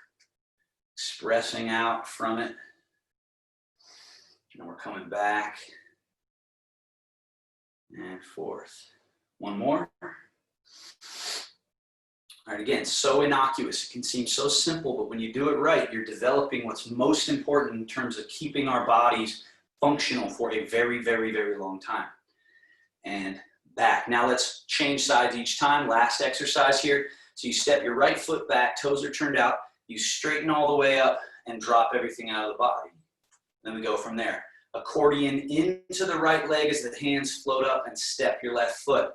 expressing out from it. And we're coming back and forth. One more. All right, again, so innocuous. It can seem so simple, but when you do it right, you're developing what's most important in terms of keeping our bodies functional for a very, very, very long time. And back. Now let's change sides each time. Last exercise here. So you step your right foot back, toes are turned out. You straighten all the way up and drop everything out of the body. Then we go from there. Accordion into the right leg as the hands float up and step your left foot.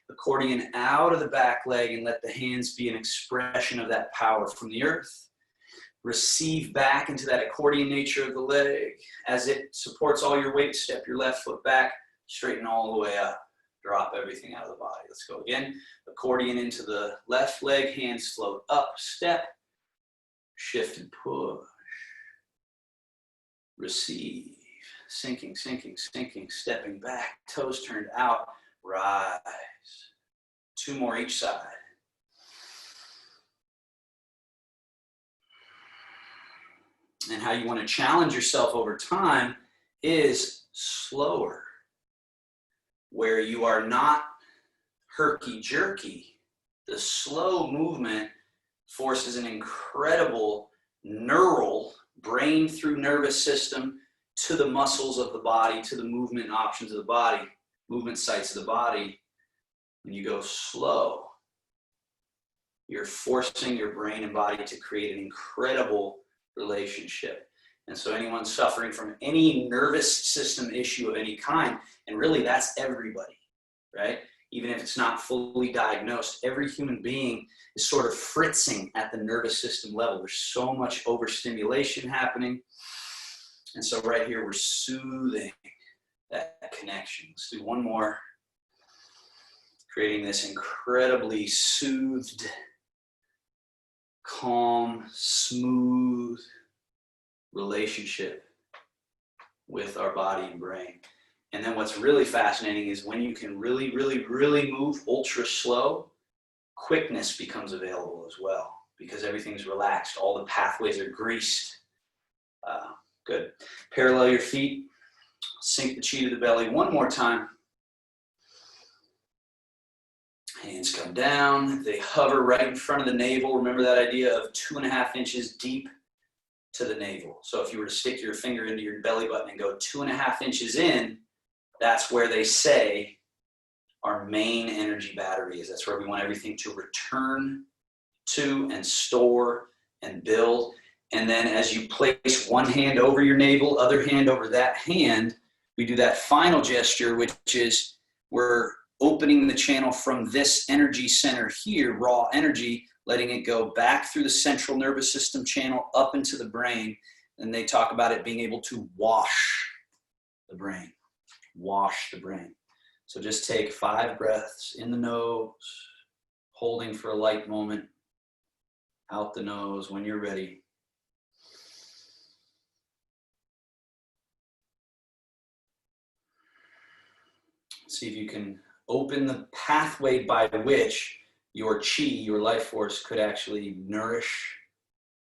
Accordion out of the back leg and let the hands be an expression of that power from the earth. Receive back into that accordion nature of the leg. As it supports all your weight, step your left foot back, straighten all the way up. Drop everything out of the body. Let's go again. Accordion into the left leg, hands float up, step, shift and push. Receive, sinking, sinking, sinking, stepping back, toes turned out, rise. 2 more each side. And how you want to challenge yourself over time is slower, where you are not herky-jerky. The slow movement forces an incredible neural brain through nervous system to the muscles of the body, to the movement options of the body, movement sites of the body. When you go slow, you're forcing your brain and body to create an incredible relationship. And so anyone suffering from any nervous system issue of any kind, and really that's everybody, right? Even if it's not fully diagnosed, every human being is sort of fritzing at the nervous system level. There's so much overstimulation happening. And so right here, we're soothing that connection. Let's do one more. Creating this incredibly soothed, calm, smooth relationship with our body and brain. And then what's really fascinating is when you can really, really, really move ultra slow, quickness becomes available as well because everything's relaxed. All the pathways are greased. Good. Parallel your feet. Sink the chi to the belly one more time. Hands come down. They hover right in front of the navel. Remember that idea of 2.5 inches deep to the navel. So if you were to stick your finger into your belly button and go 2.5 inches in, that's where they say our main energy battery is. That's where we want everything to return to and store and build. And then as you place one hand over your navel, other hand over that hand, we do that final gesture, which is we're opening the channel from this energy center here, raw energy, letting it go back through the central nervous system channel up into the brain. And they talk about it being able to wash the brain. Wash the brain. So just take 5 breaths in the nose, holding for a light moment, out the nose when you're ready. See if you can open the pathway by which your chi, your life force, could actually nourish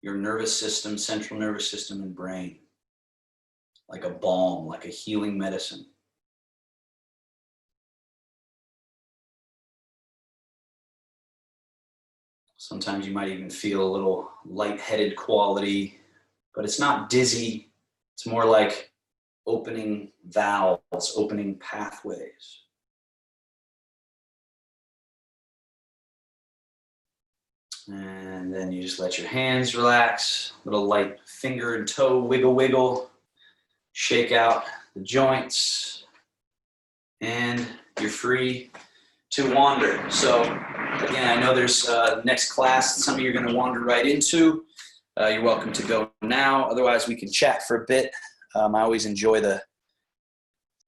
your nervous system, central nervous system, and brain. Like a balm, like a healing medicine. Sometimes you might even feel a little lightheaded quality, but it's not dizzy. It's more like opening valves, opening pathways. And then you just let your hands relax, little light finger and toe wiggle, wiggle, shake out the joints, and you're free to wander. So again, I know there's next class that some of you are going to wander right into. You're welcome to go now. Otherwise, we can chat for a bit. I always enjoy the